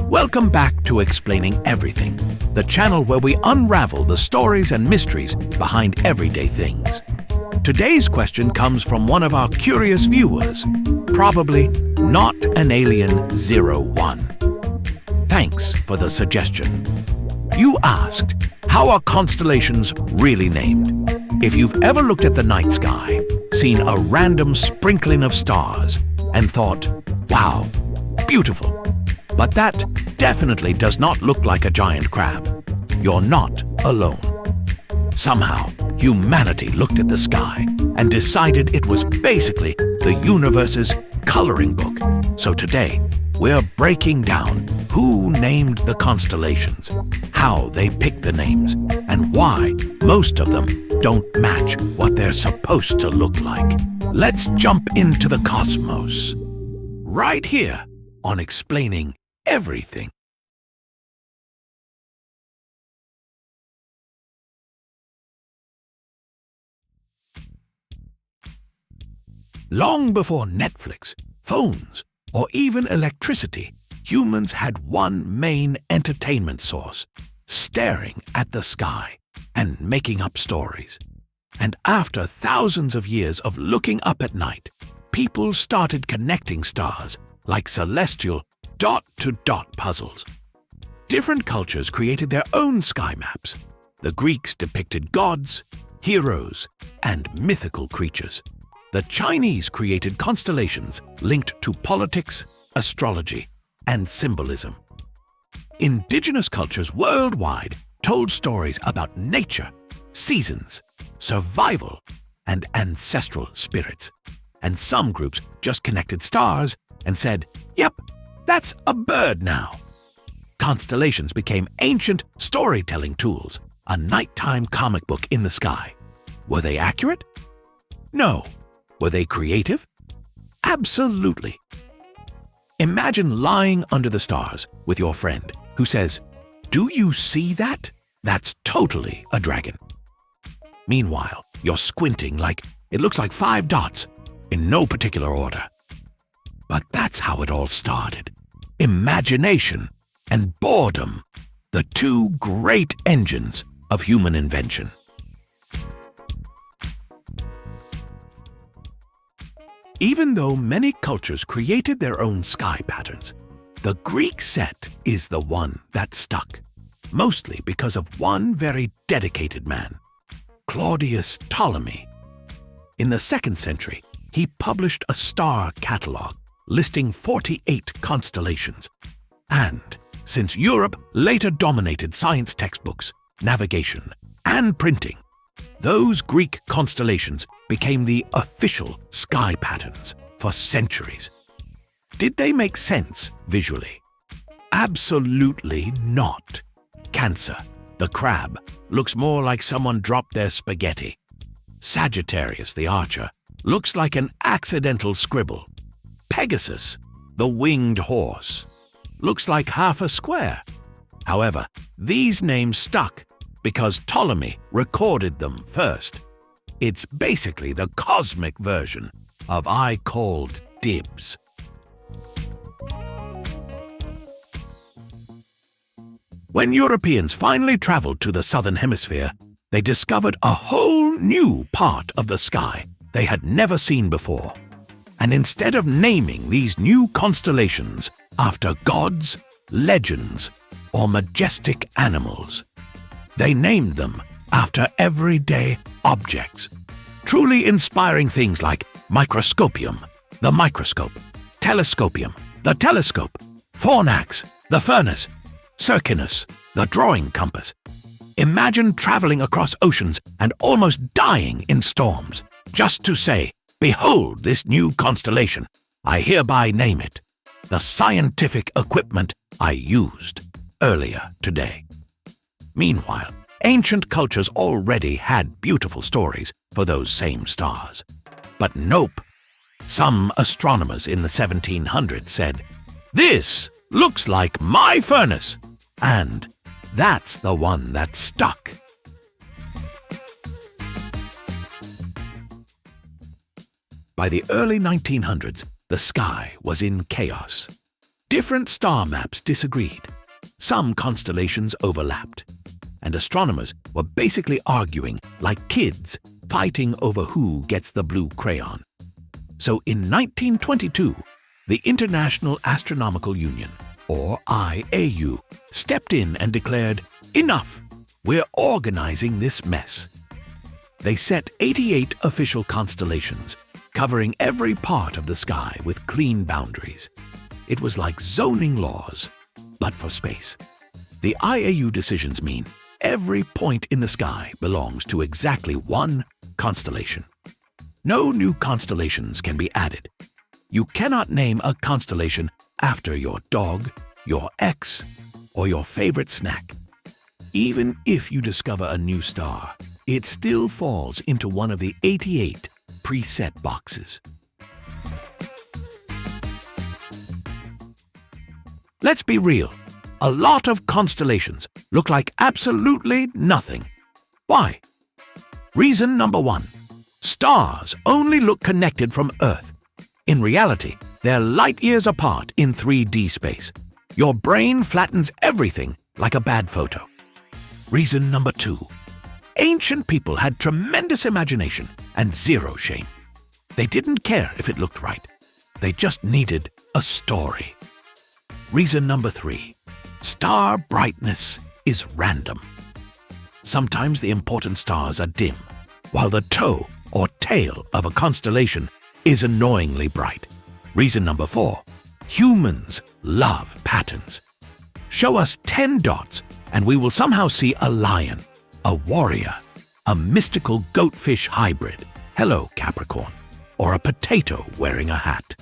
Welcome back to Explaining Everything, the channel where we unravel the stories and mysteries behind everyday things. Today's question comes from one of our curious viewers, probably not an alien 01. Thanks for the suggestion. You asked, how are constellations really named? If you've ever looked at the night sky, seen a random sprinkling of stars, and thought, wow, beautiful, but that definitely does not look like a giant crab, you're not alone. Somehow, humanity looked at the sky and decided it was basically the universe's coloring book. So today, we're breaking down who named the constellations, how they picked the names, and why most of them don't match what they're supposed to look like. Let's jump into the cosmos, right here on Explaining Everything. Long before Netflix, phones, or even electricity, humans had one main entertainment source: staring at the sky and making up stories. And after thousands of years of looking up at night, people started connecting stars like celestial dot-to-dot puzzles. Different cultures created their own sky maps. The Greeks depicted gods, heroes, and mythical creatures. The Chinese created constellations linked to politics, astrology, and symbolism. Indigenous cultures worldwide told stories about nature, seasons, survival, and ancestral spirits. And some groups just connected stars and said, yep, that's a bird now. Constellations became ancient storytelling tools, a nighttime comic book in the sky. Were they accurate? No. Were they creative? Absolutely. Imagine lying under the stars with your friend who says, "Do you see that? That's totally a dragon." Meanwhile, you're squinting like it looks like 5 dots in no particular order. But that's how it all started. Imagination and boredom, the two great engines of human invention. Even though many cultures created their own sky patterns, the Greek set is the one that stuck, mostly because of one very dedicated man, Claudius Ptolemy. In the 2nd century, he published a star catalogue listing 48 constellations. And since Europe later dominated science textbooks, navigation, and printing, those Greek constellations became the official sky patterns for centuries. Did they make sense visually? Absolutely not. Cancer, the crab, looks more like someone dropped their spaghetti. Sagittarius, the archer, looks like an accidental scribble. Pegasus, the winged horse, looks like half a square. However, these names stuck because Ptolemy recorded them first. It's basically the cosmic version of I called dibs. When Europeans finally traveled to the southern hemisphere, they discovered a whole new part of the sky they had never seen before. And instead of naming these new constellations after gods, legends, or majestic animals, they named them after everyday objects, truly inspiring things like microscopium, the microscope, telescopium, the telescope, fornax, the furnace, circinus, the drawing compass. Imagine traveling across oceans and almost dying in storms, just to say, "Behold this new constellation, I hereby name it, the scientific equipment I used earlier today." Meanwhile, ancient cultures already had beautiful stories for those same stars. But nope. Some astronomers in the 1700s said, "This looks like my furnace," and that's the one that stuck. By the early 1900s, the sky was in chaos. different star maps disagreed. Some constellations overlapped, and astronomers were basically arguing like kids, fighting over who gets the blue crayon. So in 1922, the International Astronomical Union, or IAU, stepped in and declared, "Enough! We're organizing this mess." They set 88 official constellations, covering every part of the sky with clean boundaries. It was like zoning laws, but for space. The IAU decisions mean every point in the sky belongs to exactly one constellation. No new constellations can be added. You cannot name a constellation after your dog, your ex, or your favorite snack. Even if you discover a new star, it still falls into one of the 88 preset boxes. Let's be real. A lot of constellations look like absolutely nothing. Why? Reason number one. Stars only look connected from Earth. In reality, they're light years apart in 3D space. Your brain flattens everything like a bad photo. Reason number two. Ancient people had tremendous imagination and zero shame. They didn't care if it looked right. They just needed a story. Reason number three. Star brightness is random. Sometimes the important stars are dim, while the toe or tail of a constellation is annoyingly bright. Reason number four. Humans love patterns. Show us 10 dots and we will somehow see a lion, a warrior, a mystical goatfish hybrid, hello Capricorn, or a potato wearing a hat.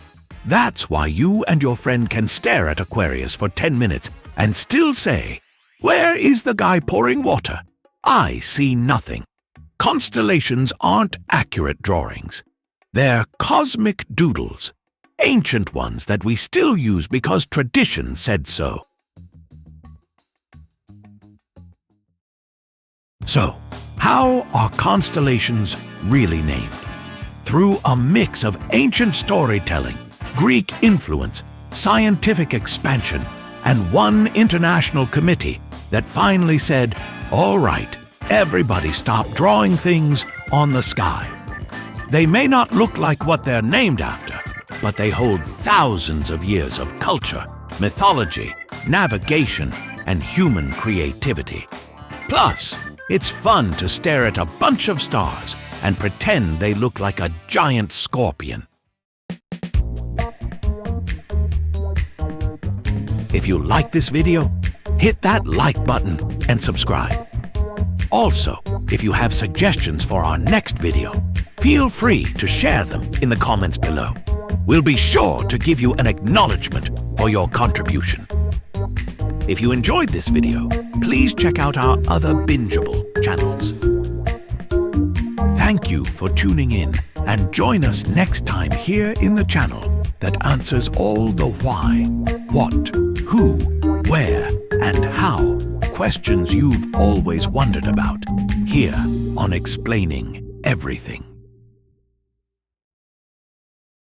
That's why you and your friend can stare at Aquarius for 10 minutes and still say, "Where is the guy pouring water? I see nothing." Constellations aren't accurate drawings. They're cosmic doodles, ancient ones that we still use because tradition said so. So, how are constellations really named? Through a mix of ancient storytelling, Greek influence, scientific expansion, and one international committee that finally said, "All right, everybody stop drawing things on the sky." They may not look like what they're named after, but they hold thousands of years of culture, mythology, navigation, and human creativity. Plus, it's fun to stare at a bunch of stars and pretend they look like a giant scorpion. If you like this video, hit that like button and subscribe. Also, if you have suggestions for our next video, feel free to share them in the comments below. We'll be sure to give you an acknowledgement for your contribution. If you enjoyed this video, please check out our other bingeable channels. Thank you for tuning in and join us next time here in the channel that answers all the why, what, who, where, and how questions you've always wondered about here on Explaining Everything.